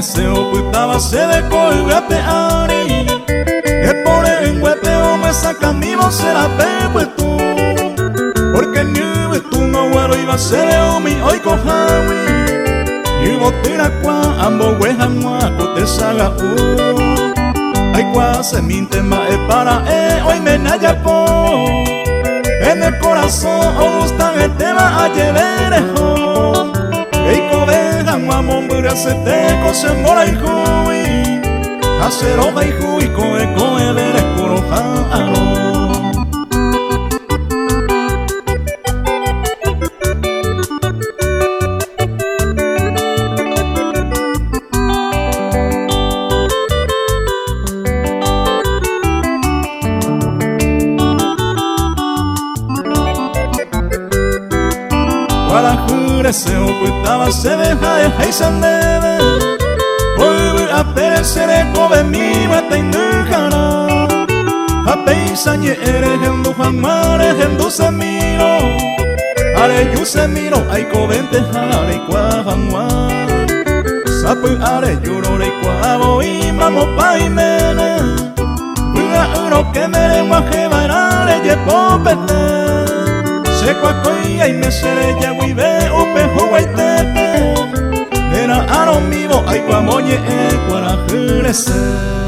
Se ocultaba se de colgate ari que por el huepeo me saca mi voz se la pepe tú porque nieve tú no guaro iba a ser mi hoy cojawi y botira qua ambos huejan guaco te saga ay qua se minte ma es para hoy me naya po en el corazón o gustan el tema a lleverejo ey cobejan guamombura se te cose mora y hui hacer hoja y hui coe ver escorojaro. Se ocultaba se deja y se andebe hoy a perecer de cobe mi mata indujana a peisañe eres en dujan mares en du se miro are yu se miro ay covente jare cuajanwa sapu are yurore cuavo y mamo paimene una uno que me le guaje bailare ye popete se cuacoya y me seré ya guibe upejo guaitepe era aro mivo ay cuamoñe cuarajurese.